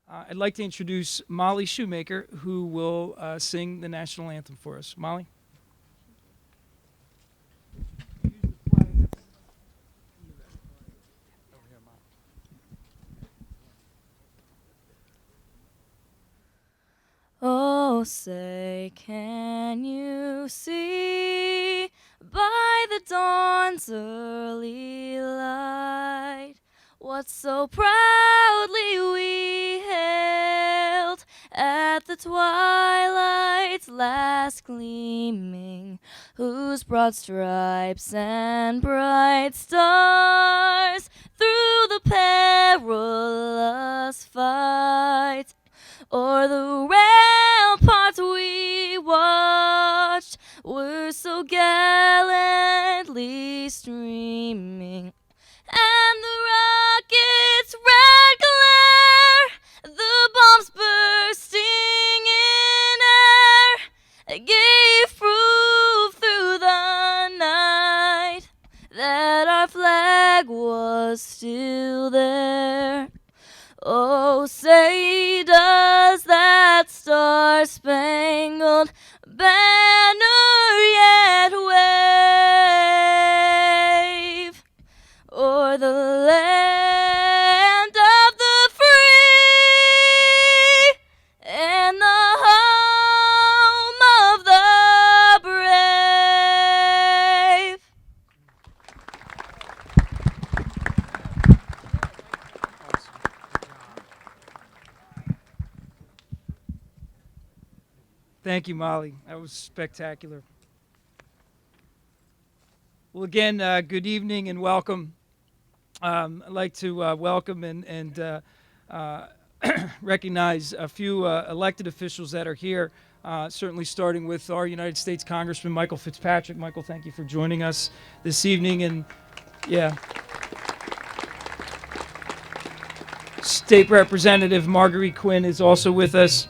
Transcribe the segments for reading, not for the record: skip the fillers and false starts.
I'd like to introduce Molly Shoemaker, who will sing the national anthem for us. Molly? Oh, say, can you see by the dawn's early light what so proudly we hailed at the twilight's last gleaming, whose broad stripes and bright stars through the perilous fight o'er the ramparts we watched were so gallantly streaming, and the rocket's red glare, the bombs bursting in air, gave proof through the night that our flag was still there. Oh, say does that star-spangled banner yet wave o'er the land of the free and the home of the brave? Thank you, Molly. That was spectacular. Well, again, good evening and welcome. I'd like to welcome and recognize a few elected officials that are here, certainly starting with our United States Congressman Michael Fitzpatrick. Michael, thank you for joining us this evening. And yeah, State Representative Marguerite Quinn is also with us,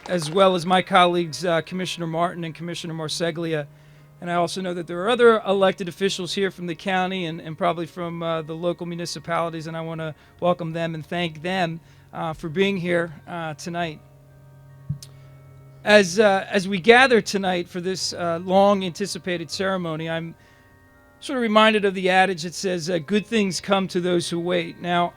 as well as my colleagues, Commissioner Martin and Commissioner Marseglia. And I also know that there are other elected officials here from the county and probably from the local municipalities, and I want to welcome them and thank them for being here tonight. As we gather tonight for this long-anticipated ceremony, I'm sort of reminded of the adage that says, good things come to those who wait. Now,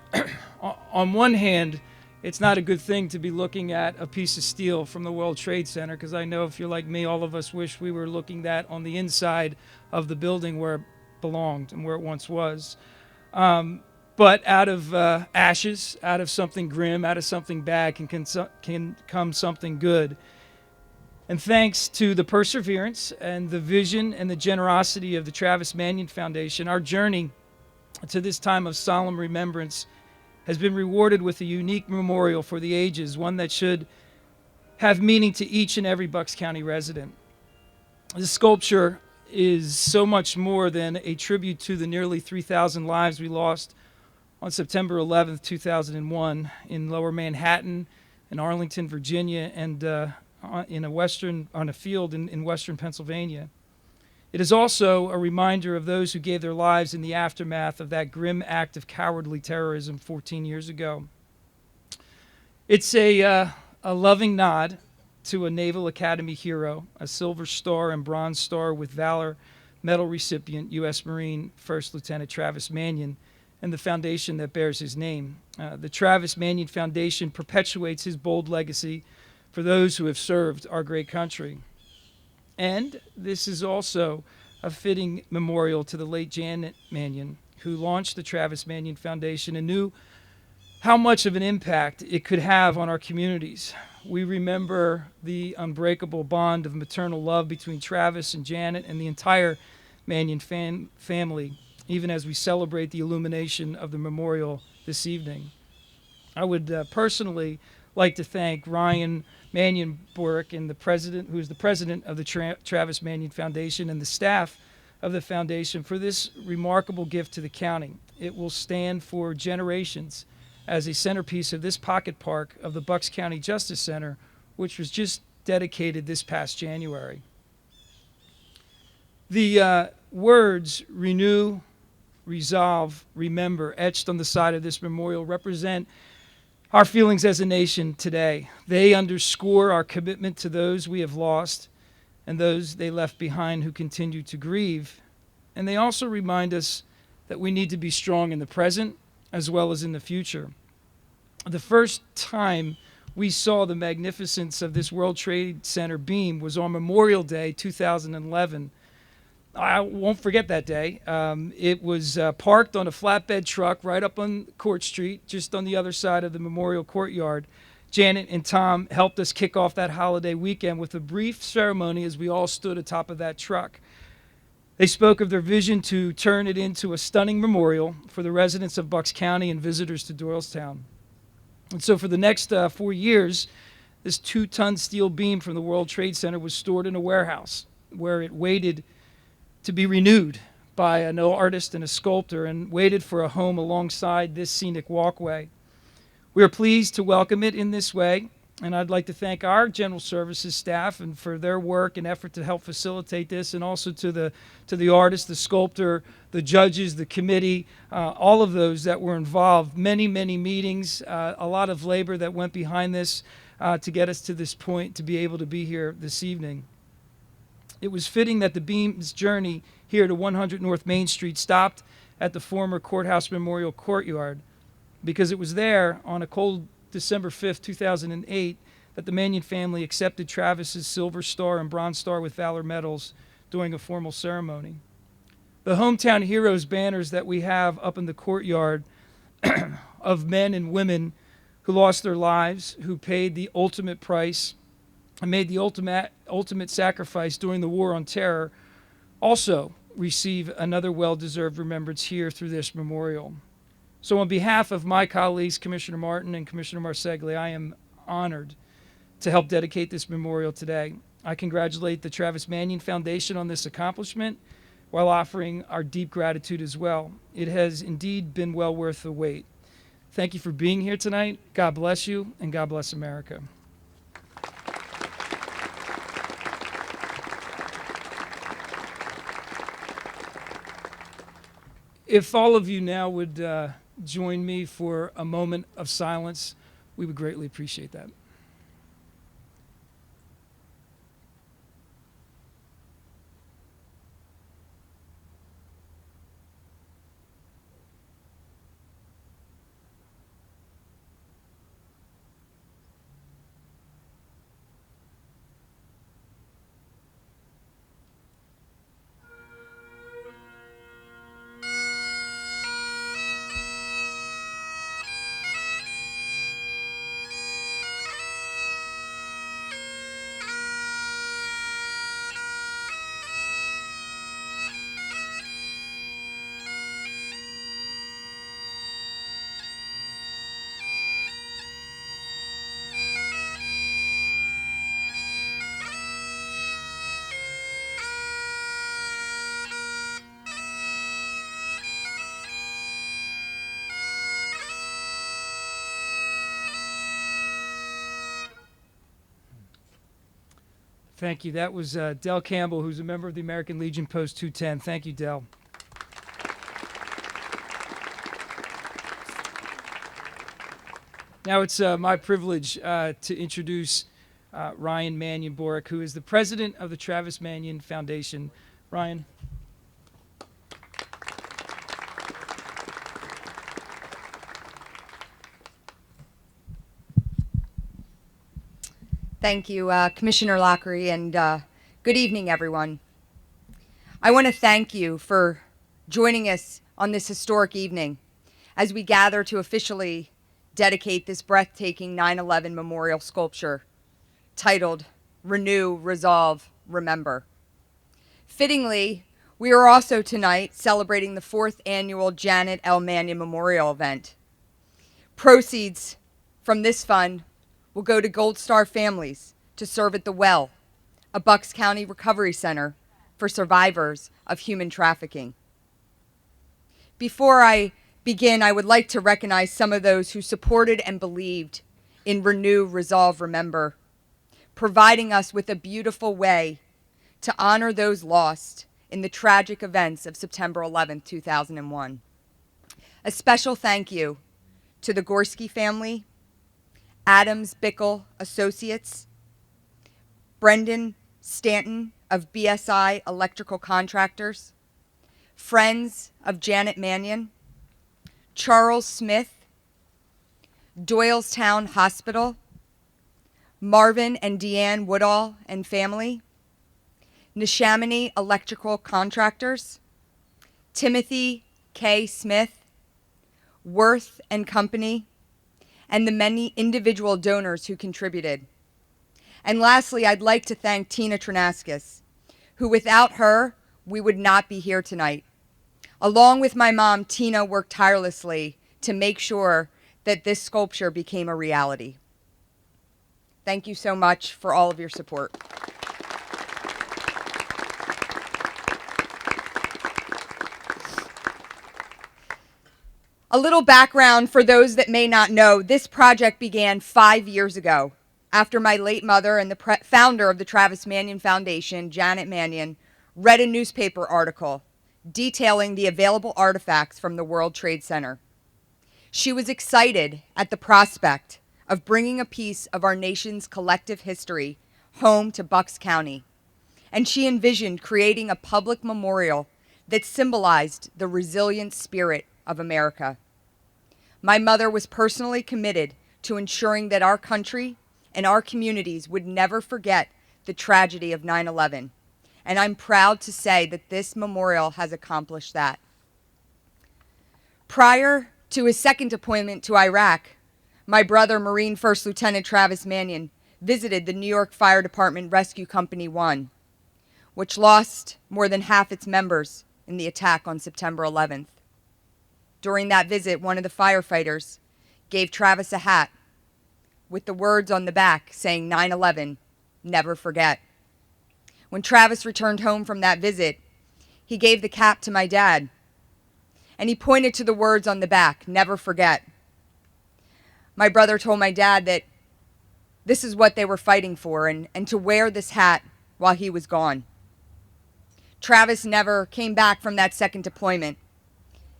on one hand, it's not a good thing to be looking at a piece of steel from the World Trade Center, because I know if you're like me, all of us wish we were looking that on the inside of the building where it belonged and where it once was. But out of ashes, out of something grim, out of something bad can come something good. And thanks to the perseverance and the vision and the generosity of the Travis Manion Foundation, our journey to this time of solemn remembrance has been rewarded with a unique memorial for the ages, one that should have meaning to each and every Bucks County resident. This sculpture is so much more than a tribute to the nearly 3,000 lives we lost on September 11th, 2001 in Lower Manhattan, in Arlington, Virginia, and on a field in western Pennsylvania. It is also a reminder of those who gave their lives in the aftermath of that grim act of cowardly terrorism 14 years ago. It's a loving nod to a Naval Academy hero, a Silver Star and Bronze Star with Valor Medal recipient, U.S. Marine First Lieutenant Travis Manion, and the foundation that bears his name. The Travis Manion Foundation perpetuates his bold legacy for those who have served our great country. And this is also a fitting memorial to the late Janet Manion, who launched the Travis Manion Foundation and knew how much of an impact it could have on our communities. We remember the unbreakable bond of maternal love between Travis and Janet and the entire Manion family, even as we celebrate the illumination of the memorial this evening. I would personally like to thank Ryan Manion Burke, and who is the president of the Travis Manion Foundation, and the staff of the foundation for this remarkable gift to the county. It will stand for generations as a centerpiece of this pocket park of the Bucks County Justice Center, which was just dedicated this past January. The words renew, resolve, remember, etched on the side of this memorial represent our feelings as a nation today. They underscore our commitment to those we have lost and those they left behind who continue to grieve. And they also remind us that we need to be strong in the present as well as in the future. The first time we saw the magnificence of this World Trade Center beam was on Memorial Day 2011. I won't forget that day. It was parked on a flatbed truck right up on Court Street, just on the other side of the Memorial Courtyard. Janet and Tom helped us kick off that holiday weekend with a brief ceremony as we all stood atop of that truck. They spoke of their vision to turn it into a stunning memorial for the residents of Bucks County and visitors to Doylestown. And so for the next 4 years, this 2-ton steel beam from the World Trade Center was stored in a warehouse where it waited to be renewed by an artist and a sculptor and waited for a home alongside this scenic walkway. We are pleased to welcome it in this way, and I'd like to thank our General Services staff and for their work and effort to help facilitate this, and also to the artist, the sculptor, the judges, the committee, all of those that were involved. Many meetings, a lot of labor that went behind this to get us to this point to be able to be here this evening. It was fitting that the beam's journey here to 100 North Main Street stopped at the former Courthouse Memorial Courtyard, because it was there on a cold December 5th, 2008, that the Manion family accepted Travis's Silver Star and Bronze Star with Valor medals during a formal ceremony. The Hometown Heroes banners that we have up in the courtyard of men and women who lost their lives, who paid the ultimate price and made the ultimate sacrifice during the War on Terror, also receive another well-deserved remembrance here through this memorial. So on behalf of my colleagues, Commissioner Martin and Commissioner Marseglia, I am honored to help dedicate this memorial today. I congratulate the Travis Manion Foundation on this accomplishment while offering our deep gratitude as well. It has indeed been well worth the wait. Thank you for being here tonight. God bless you, and God bless America. If all of you now would join me for a moment of silence, we would greatly appreciate that. Thank you. That was Del Campbell, who's a member of the American Legion Post 210. Thank you, Del. Now it's my privilege to introduce Ryan Manion Boric, who is the president of the Travis Manion Foundation. Ryan. Thank you, Commissioner Lockery, and good evening, everyone. I want to thank you for joining us on this historic evening as we gather to officially dedicate this breathtaking 9/11 memorial sculpture titled Renew, Resolve, Remember. Fittingly, we are also tonight celebrating the 4th annual Janet L. Manion Memorial event. Proceeds from this fund will go to Gold Star families to serve at the Well, a Bucks County recovery center for survivors of human trafficking. Before I begin, I would like to recognize some of those who supported and believed in Renew, Resolve, Remember, providing us with a beautiful way to honor those lost in the tragic events of September 11, 2001. A special thank you to the Gorski family, Adams Bickle Associates, Brendan Stanton of BSI Electrical Contractors, friends of Janet Manion, Charles Smith, Doylestown Hospital, Marvin and Deanne Woodall and family, Neshaminy Electrical Contractors, Timothy K. Smith, Worth and Company, and the many individual donors who contributed. And lastly, I'd like to thank Tina Trinaskis, who without her, we would not be here tonight. Along with my mom, Tina worked tirelessly to make sure that this sculpture became a reality. Thank you so much for all of your support. A little background for those that may not know, this project began 5 years ago after my late mother and the founder of the Travis Manion Foundation, Janet Manion, read a newspaper article detailing the available artifacts from the World Trade Center. She was excited at the prospect of bringing a piece of our nation's collective history home to Bucks County, and she envisioned creating a public memorial that symbolized the resilient spirit of America. My mother was personally committed to ensuring that our country and our communities would never forget the tragedy of 9/11, and I'm proud to say that this memorial has accomplished that. Prior to his second deployment to Iraq, my brother, Marine First Lieutenant Travis Manion, visited the New York Fire Department Rescue Company 1, which lost more than half its members in the attack on September 11th. During that visit, one of the firefighters gave Travis a hat with the words on the back saying 9/11, never forget. When Travis returned home from that visit, he gave the cap to my dad, and he pointed to the words on the back, never forget. My brother told my dad that this is what they were fighting for, and to wear this hat while he was gone. Travis never came back from that second deployment.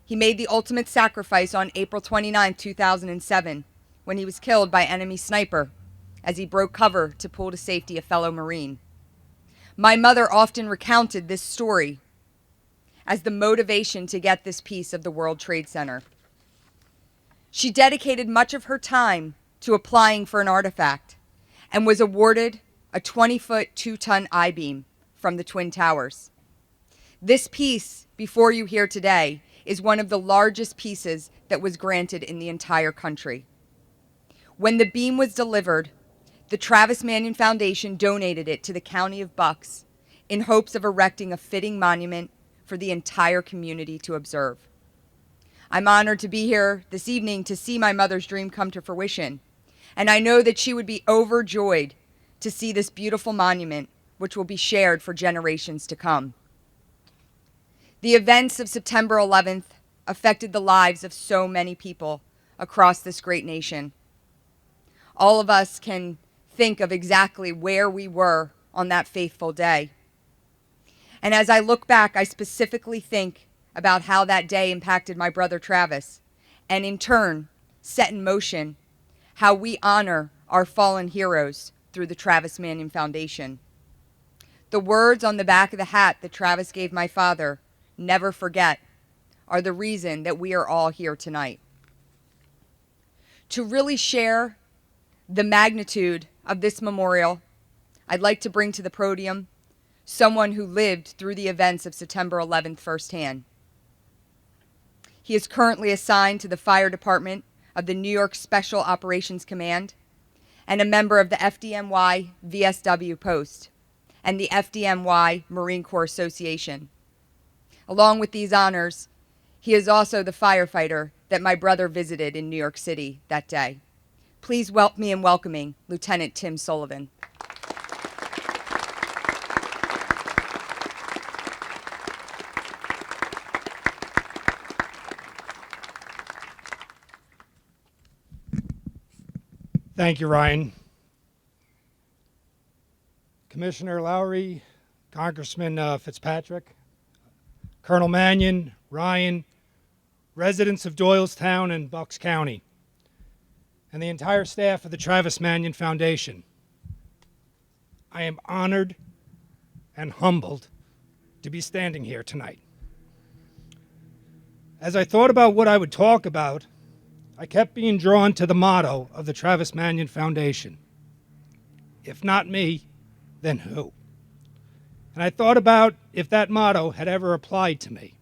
He made the ultimate sacrifice on April 29, 2007, when he was killed by enemy sniper as he broke cover to pull to safety a fellow Marine. My mother often recounted this story as the motivation to get this piece of the World Trade Center. She dedicated much of her time to applying for an artifact and was awarded a 20-foot, 2-ton I-beam from the Twin Towers. This piece, before you here today, is one of the largest pieces that was granted in the entire country. When the beam was delivered, the Travis Manion Foundation donated it to the County of Bucks in hopes of erecting a fitting monument for the entire community to observe. I'm honored to be here this evening to see my mother's dream come to fruition, and I know that she would be overjoyed to see this beautiful monument, which will be shared for generations to come. The events of September 11th affected the lives of so many people across this great nation. All of us can think of exactly where we were on that fateful day. And as I look back, I specifically think about how that day impacted my brother Travis, and in turn, set in motion how we honor our fallen heroes through the Travis Manion Foundation. The words on the back of the hat that Travis gave my father, never forget, are the reason that we are all here tonight. To really share the magnitude of this memorial, I'd like to bring to the podium someone who lived through the events of September 11th firsthand. He is currently assigned to the Fire Department of the New York Special Operations Command and a member of the FDNY VSW Post and the FDNY Marine Corps Association. Along with these honors, he is also the firefighter that my brother visited in New York City that day. Please help me in welcoming Lieutenant Tim Sullivan. Thank you, Ryan. Commissioner Lowry, Congressman Fitzpatrick, Colonel Manion, Ryan, residents of Doylestown and Bucks County, and the entire staff of the Travis Manion Foundation. I am honored and humbled to be standing here tonight. As I thought about what I would talk about, I kept being drawn to the motto of the Travis Manion Foundation. If not me, then who? And I thought about if that motto had ever applied to me.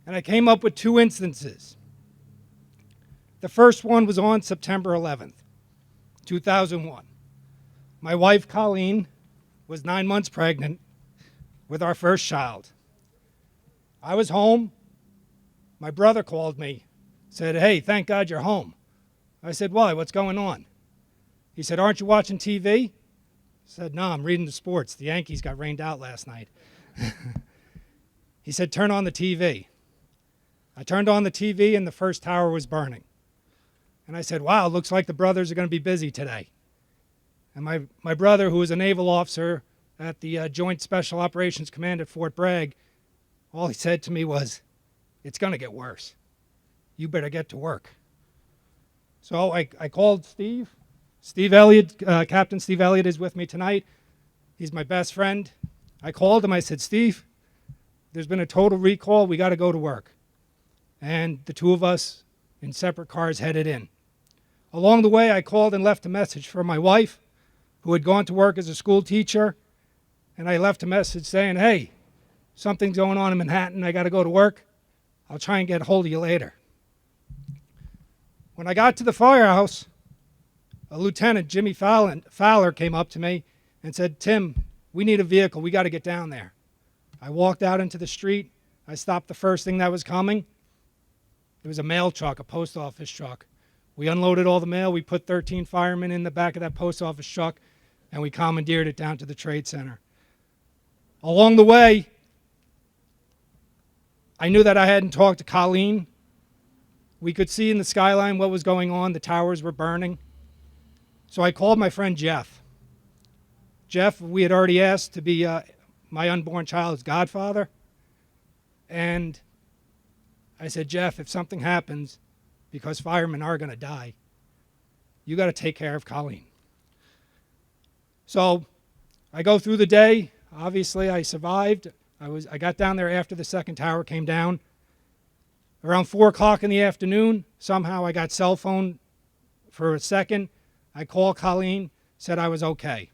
And I came up with two instances. The first one was on September 11th, 2001. My wife, Colleen, was 9 months pregnant with our first child. I was home. My brother called me, said, "Hey, thank God you're home." I said, "Why? What's going on?" He said, "Aren't you watching TV?" I said, "No, I'm reading the sports. The Yankees got rained out last night." He said, "Turn on the TV." I turned on the TV and the first tower was burning. And I said, "Wow, looks like the brothers are going to be busy today." And my brother, who was a naval officer at the Joint Special Operations Command at Fort Bragg, all he said to me was, "It's going to get worse. You better get to work." So I called Steve. Steve Elliott, Captain Steve Elliott is with me tonight. He's my best friend. I called him. I said, "Steve, there's been a total recall. We got to go to work." And the two of us in separate cars headed in. Along the way, I called and left a message for my wife, who had gone to work as a school teacher, and I left a message saying, "Hey, something's going on in Manhattan. I got to go to work. I'll try and get a hold of you later." When I got to the firehouse, a Lieutenant, Jimmy Fowler, came up to me and said, "Tim, we need a vehicle. We got to get down there." I walked out into the street. I stopped the first thing that was coming. It was a mail truck, a post office truck. We unloaded all the mail. We put 13 firemen in the back of that post office truck, and we commandeered it down to the Trade Center. Along the way, I knew that I hadn't talked to Colleen. We could see in the skyline what was going on. The towers were burning. So I called my friend Jeff. Jeff, we had already asked to be my unborn child's godfather. And I said, "Jeff, if something happens, because firemen are going to die, you got to take care of Colleen." So I go through the day. Obviously, I survived. I got down there after the second tower came down. Around 4 o'clock in the afternoon, somehow I got cell phone for a second. I called Colleen, said I was okay.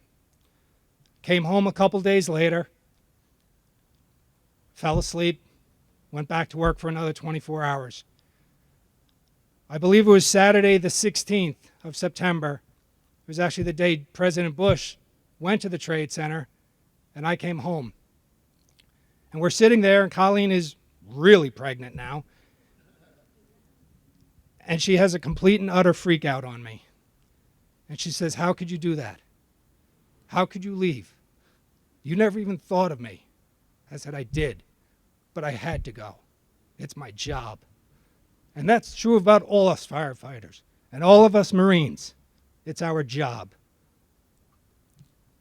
Came home a couple days later, fell asleep, went back to work for another 24 hours. I believe it was Saturday the 16th of September. It was actually the day President Bush went to the Trade Center, and I came home. And we're sitting there, and Colleen is really pregnant now. And she has a complete and utter freak out on me. And she says, "How could you do that? How could you leave? You never even thought of me." I said, "I did, but I had to go. It's my job." And that's true about all us firefighters and all of us Marines. It's our job.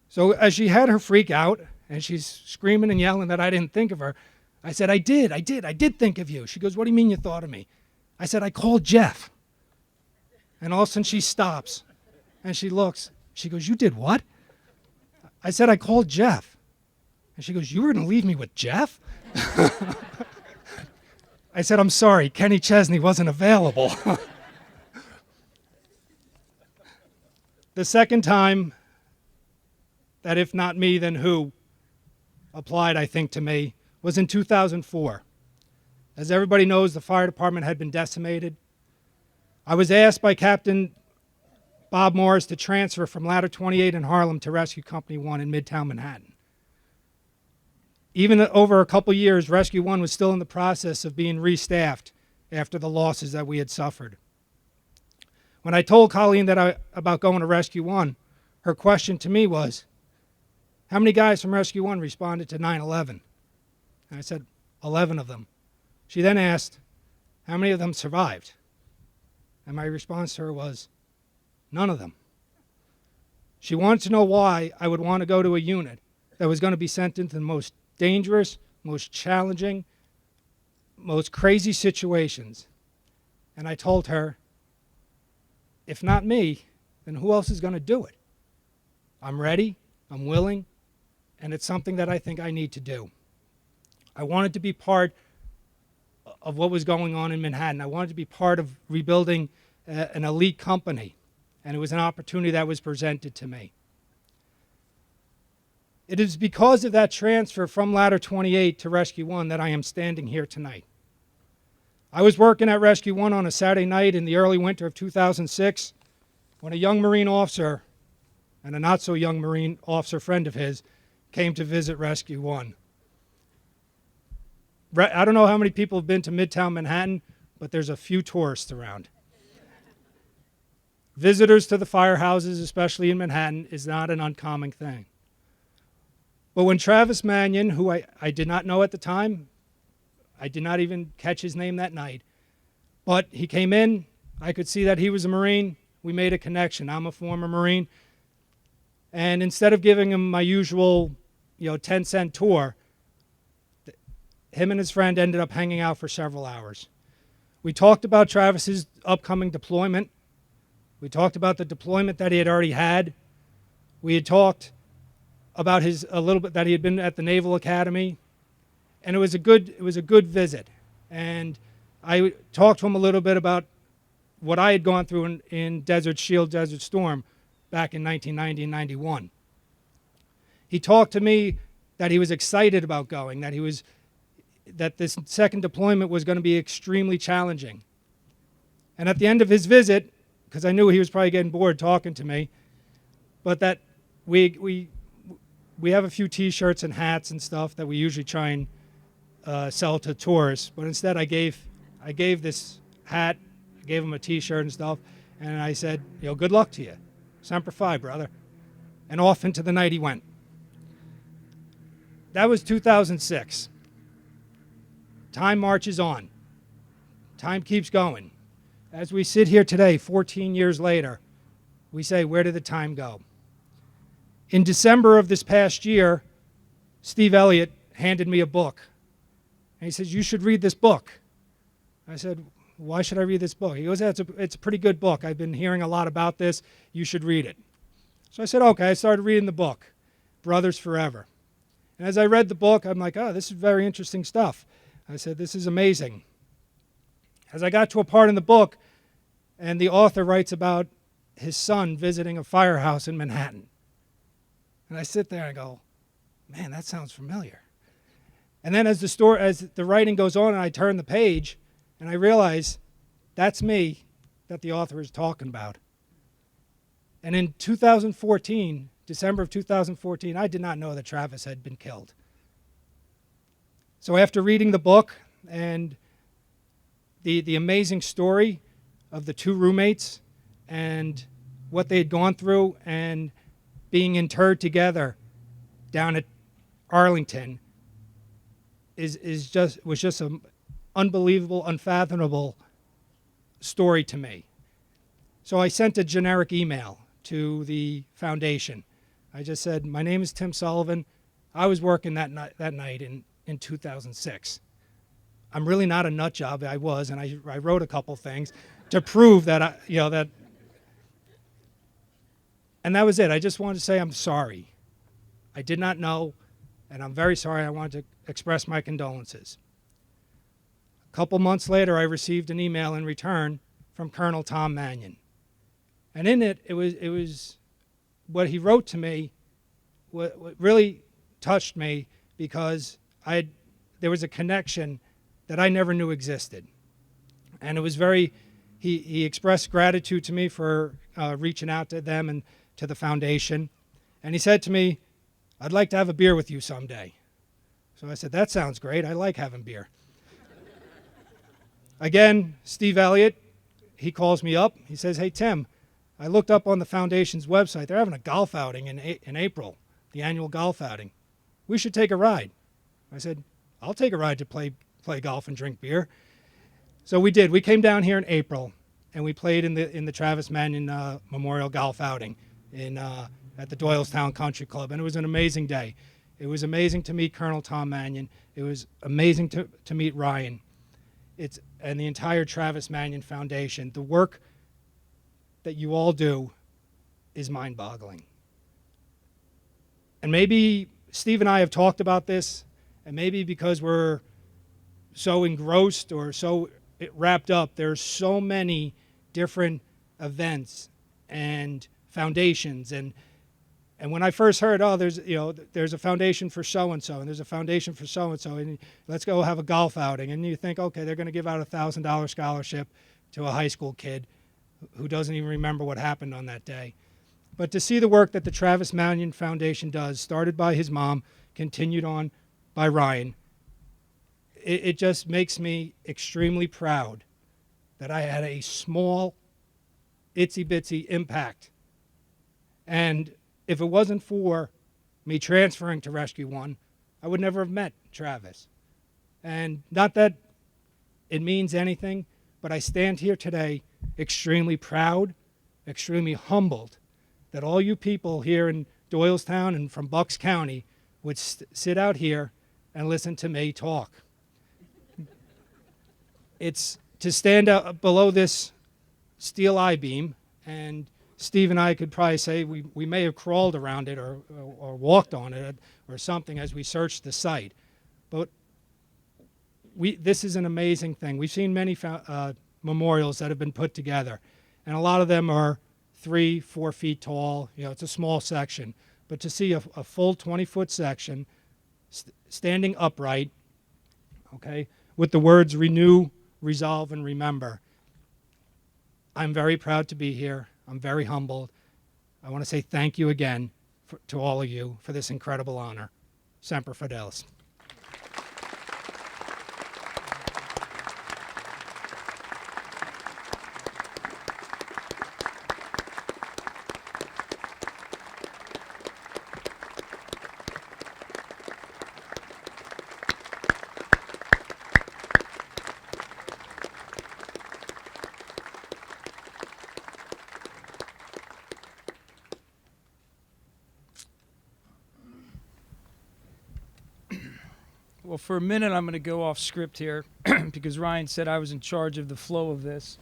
So as she had her freak out and she's screaming and yelling that I didn't think of her, I said, I did think of you." She goes, "What do you mean you thought of me?" I said, "I called Jeff." And all of a sudden she stops and she looks. She goes, "You did what?" I said, "I called Jeff." And she goes, "You were going to leave me with Jeff?" I said, "I'm sorry, Kenny Chesney wasn't available." The second time that if not me, then who applied, I think, to me was in 2004. As everybody knows, the fire department had been decimated. I was asked by Captain Bob Morris to transfer from Ladder 28 in Harlem to Rescue Company 1 in Midtown Manhattan. Even over a couple years, Rescue 1 was still in the process of being restaffed after the losses that we had suffered. When I told Colleen about going to Rescue 1, her question to me was, "How many guys from Rescue 1 responded to 9/11? And I said, 11 of them. She then asked, "How many of them survived?" And my response to her was, "None of them." She wanted to know why I would want to go to a unit that was going to be sent into the most dangerous, most challenging, most crazy situations. And I told her, if not me, then who else is going to do it? I'm ready, I'm willing, and it's something that I think I need to do. I wanted to be part of what was going on in Manhattan. I wanted to be part of rebuilding an elite company, and it was an opportunity that was presented to me. It is because of that transfer from Ladder 28 to Rescue 1 that I am standing here tonight. I was working at Rescue 1 on a Saturday night in the early winter of 2006 when a young Marine officer and a not-so-young Marine officer friend of his came to visit Rescue 1. I don't know how many people have been to Midtown Manhattan, but there's a few tourists around. Visitors to the firehouses, especially in Manhattan, is not an uncommon thing. But when Travis Manion, who I did not know at the time, I did not even catch his name that night, but he came in, I could see that he was a Marine, we made a connection. I'm a former Marine, and instead of giving him my usual 10-cent tour, him and his friend ended up hanging out for several hours. We talked about Travis's upcoming deployment. We talked about the deployment that he had already had. We had talked about a little bit that he had been at the Naval Academy, and it was a good visit. And I talked to him a little bit about what I had gone through in Desert Shield, Desert Storm back in 1990 and 91. He talked to me that he was excited about going, that this second deployment was going to be extremely challenging. And at the end of his visit, because I knew he was probably getting bored talking to me, but that we have a few T-shirts and hats and stuff that we usually try and sell to tourists. But instead, I gave this hat, I gave him a T-shirt and stuff, and I said, good luck to you, Semper Fi, brother. And off into the night he went. That was 2006. Time marches on. Time keeps going. As we sit here today, 14 years later, we say, where did the time go? In December of this past year, Steve Elliott handed me a book. And he says, you should read this book. I said, why should I read this book? He goes, it's a pretty good book. I've been hearing a lot about this. You should read it. So I said, okay. I started reading the book, Brothers Forever. And as I read the book, I'm like, oh, this is very interesting stuff. I said, this is amazing. As I got to a part in the book, and the author writes about his son visiting a firehouse in Manhattan. And I sit there and I go, man, that sounds familiar. And then as the writing goes on and I turn the page, and I realize that's me that the author is talking about. And in 2014, December of 2014, I did not know that Travis had been killed. So after reading the book and the amazing story of the two roommates and what they had gone through and being interred together down at Arlington was just an unbelievable, unfathomable story to me. So I sent a generic email to the foundation. I just said, my name is Tim Sullivan. I was working that night in 2006. I'm really not a nut job. I was, and I wrote a couple things to prove that and that was it. I just wanted to say I'm sorry. I did not know, and I'm very sorry. I wanted to express my condolences. A couple months later, I received an email in return from Colonel Tom Manion. And in it was what he wrote to me, what really touched me, because there was a connection that I never knew existed. And it was he expressed gratitude to me for reaching out to them and to the foundation. And he said to me, I'd like to have a beer with you someday. So I said, that sounds great. I like having beer. Again, Steve Elliott, he calls me up. He says, hey, Tim, I looked up on the foundation's website. They're having a golf outing in April, the annual golf outing. We should take a ride. I said, I'll take a ride to play golf and drink beer. So we did. We came down here in April, and we played in the Travis Manion Memorial Golf Outing at the Doylestown Country Club, and it was an amazing day. It was amazing to meet Colonel Tom Manion. It was amazing to meet Ryan. And the entire Travis Manion Foundation. The work that you all do is mind-boggling. And maybe Steve and I have talked about this, and maybe because we're so engrossed or so wrapped up, there's so many different events and foundations. And when I first heard, oh, there's a foundation for so-and-so, and there's a foundation for so-and-so, and let's go have a golf outing. And you think, okay, they're going to give out a $1,000 scholarship to a high school kid who doesn't even remember what happened on that day. But to see the work that the Travis Manion Foundation does, started by his mom, continued on by Ryan, it just makes me extremely proud that I had a small, itsy-bitsy impact. And if it wasn't for me transferring to Rescue 1, I would never have met Travis. And not that it means anything, but I stand here today extremely proud, extremely humbled that all you people here in Doylestown and from Bucks County would sit out here and listen to me talk. It's to stand out below this steel I-beam, and Steve and I could probably say we may have crawled around it or walked on it or something as we searched the site. But this is an amazing thing. We've seen many memorials that have been put together, and a lot of them are 3-4 feet tall. It's a small section. But to see a full 20-foot section standing upright, okay, with the words renew, resolve, and remember, I'm very proud to be here. I'm very humbled. I want to say thank you again to all of you for this incredible honor. Semper Fidelis. Well, for a minute, I'm going to go off script here because Ryan said I was in charge of the flow of this.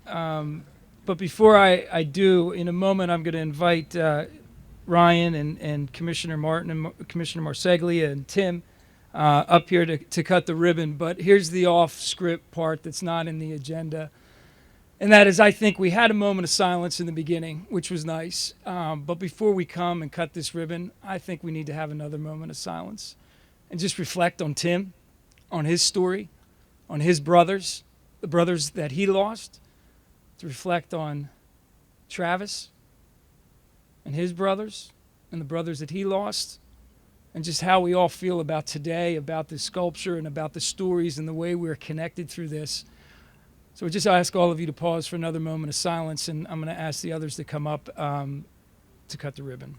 But before I do, in a moment, I'm going to invite Ryan and Commissioner Martin and Commissioner Marseglia and Tim up here to cut the ribbon. But here's the off-script part that's not in the agenda. And that is, I think we had a moment of silence in the beginning, which was nice. But before we come and cut this ribbon, I think we need to have another moment of silence and just reflect on Tim, on his story, on his brothers, the brothers that he lost, to reflect on Travis and his brothers and the brothers that he lost, and just how we all feel about today, about this sculpture and about the stories and the way we're connected through this. So I just ask all of you to pause for another moment of silence, and I'm going to ask the others to come up to cut the ribbon.